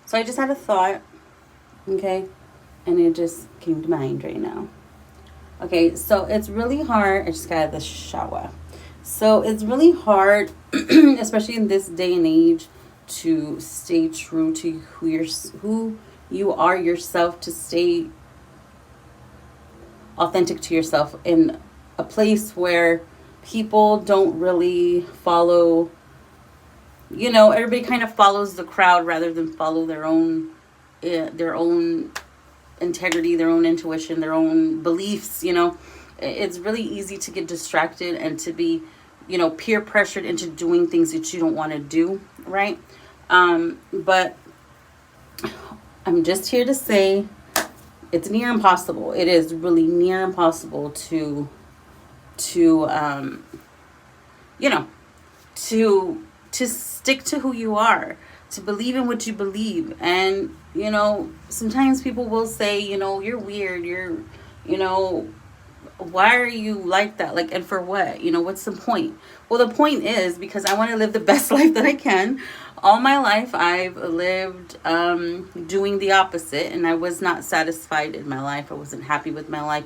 So I just had a thought, okay, and it just came to mind right now. Okay, so it's really hard. I just got out of the shower. So it's really hard, especially in this day and age, to stay true to who you are yourself, to stay authentic to yourself in a place where people don't really follow. Everybody kind of follows the crowd rather than follow their own integrity, their own intuition, their own beliefs. It's really easy to get distracted and to be, peer pressured into doing things that you don't want to do, right? But I'm just here to say it's near impossible. It is really near impossible to you know, to stick to who you are, to believe in what you believe. And sometimes people will say, you're weird, you know why are you like that, like, and for what, what's the point? Well, the point is because I want to live the best life that I can. All my life I've lived doing the opposite, and I was not satisfied in my life. I wasn't happy with my life.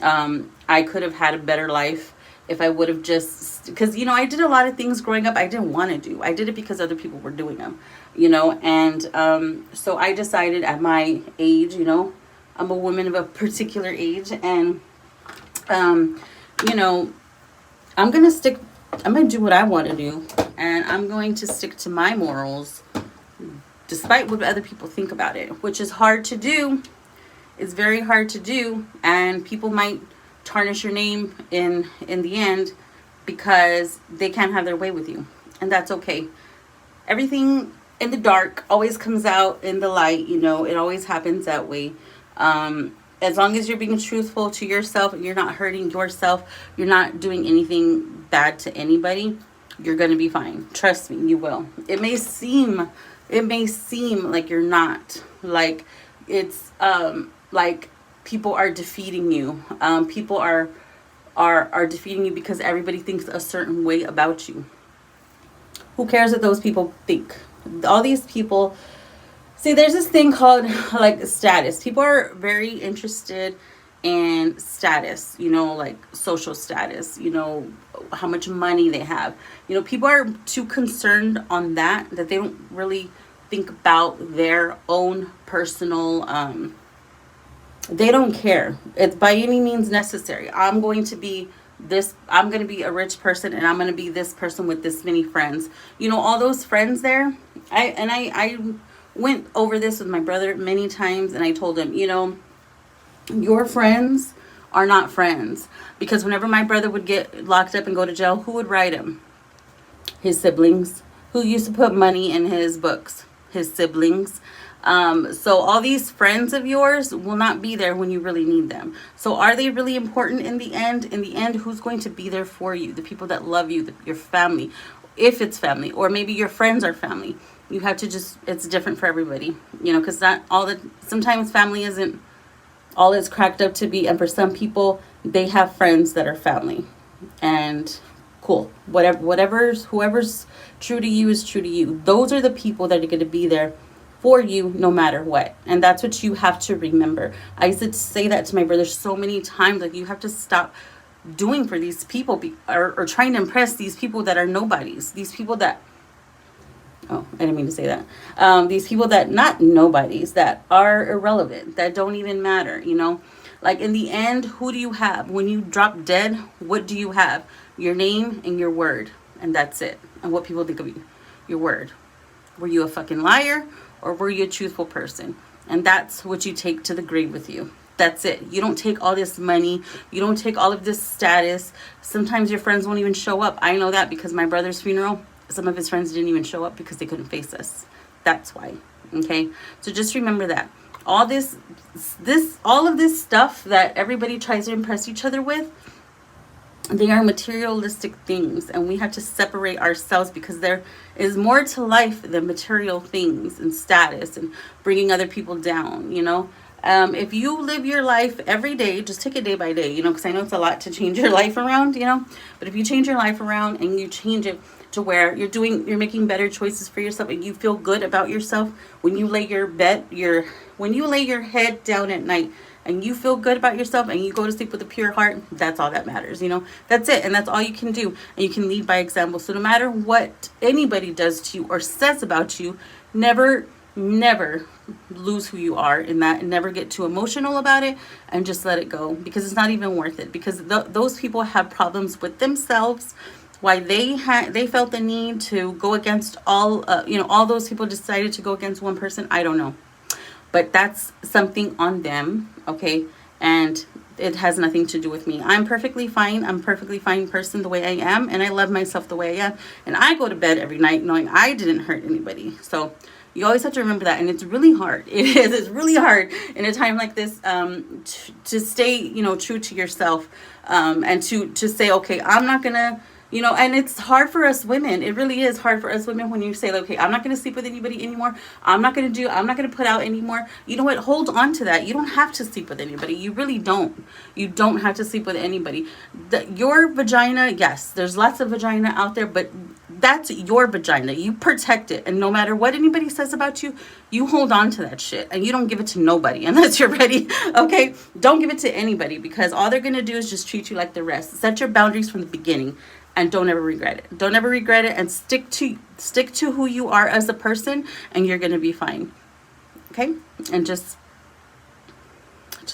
I could have had a better life if I would have just, because I did a lot of things growing up I didn't want to do. I did it because other people were doing them, and so I decided at my age, I'm a woman of a particular age, and um, you know, I'm gonna do what I want to do, and I'm going to stick to my morals despite what other people think about it, which is hard to do. It's very hard to do, and people might tarnish your name in the end because they can't have their way with you, and that's okay. Everything in the dark always comes out in the light. It always happens that way. As long as you're being truthful to yourself and you're not hurting yourself, you're not doing anything bad to anybody, you're going to be fine. Trust me, you will. It may seem like you're not, like it's like people are defeating you. People are defeating you because everybody thinks a certain way about you. Who cares what those people think? All these people, see, there's this thing called like status. People are very interested in status, like social status, how much money they have. People are too concerned on that they don't really think about their own personal, they don't care. It's by any means necessary. I'm going to be a rich person, and I'm going to be this person with this many friends. All those friends there. I went over this with my brother many times, and I told him, your friends are not friends, because whenever my brother would get locked up and go to jail, who would write him? His siblings. Who used to put money in his books? His siblings. So all these friends of yours will not be there when you really need them. So are they really important in the end? In the end, who's going to be there for you? The people that love you, your family, if it's family, or maybe your friends are family. You have to it's different for everybody, because sometimes family isn't all it's cracked up to be. And for some people, they have friends that are family. And cool, whoever's true to you is true to you. Those are the people that are going to be there for you no matter what. And that's what you have to remember. I used to say that to my brother so many times, like, you have to stop doing for these people, or trying to impress these people that are nobodies. These people that, oh, I didn't mean to say that. These people that, not nobodies, that are irrelevant, that don't even matter, Like, in the end, who do you have? When you drop dead, what do you have? Your name and your word. And that's it. And what people think of you. Your word. Were you a fucking liar, or were you a truthful person? And that's what you take to the grave with you. That's it. You don't take all this money. You don't take all of this status. Sometimes your friends won't even show up. I know that because my brother's funeral, some of his friends didn't even show up because they couldn't face us. That's why. Okay? So just remember that. All of this stuff that everybody tries to impress each other with, they are materialistic things, and we have to separate ourselves, because there is more to life than material things and status and bringing other people down. If you live your life every day, just take it day by day, because I know it's a lot to change your life around, but if you change your life around and you change it to where you're making better choices for yourself and you feel good about yourself when you lay when you lay your head down at night and you feel good about yourself and you go to sleep with a pure heart, that's all that matters, that's it. And that's all you can do. And you can lead by example. So no matter what anybody does to you or says about you, never lose who you are in that, and never get too emotional about it, and just let it go, because it's not even worth it, because those people have problems with themselves, why they felt the need to go against all those people decided to go against one person. I don't know, but that's something on them, okay? And it has nothing to do with me. I'm perfectly fine. I'm a perfectly fine person the way I am, and I love myself the way I am, and I go to bed every night knowing I didn't hurt anybody. So you always have to remember that, and it's really hard. It's really hard in a time like this to stay, true to yourself, and to say, okay, I'm not gonna, and it's hard for us women. It really is hard for us women when you say, okay, I'm not gonna sleep with anybody anymore. I'm not gonna put out anymore. You know what? Hold on to that. You don't have to sleep with anybody. You really don't. You don't have to sleep with anybody. Your vagina, yes, there's lots of vagina out there, but that's your vagina. You protect it. And no matter what anybody says about you, you hold on to that shit. And you don't give it to nobody unless you're ready. Okay? Don't give it to anybody, because all they're going to do is just treat you like the rest. Set your boundaries from the beginning and don't ever regret it. Don't ever regret it, and stick to who you are as a person, and you're going to be fine. Okay? And just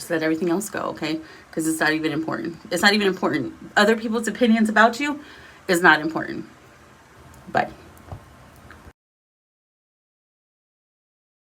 let everything else go, okay? Because it's not even important. It's not even important. Other people's opinions about you is not important. Bye.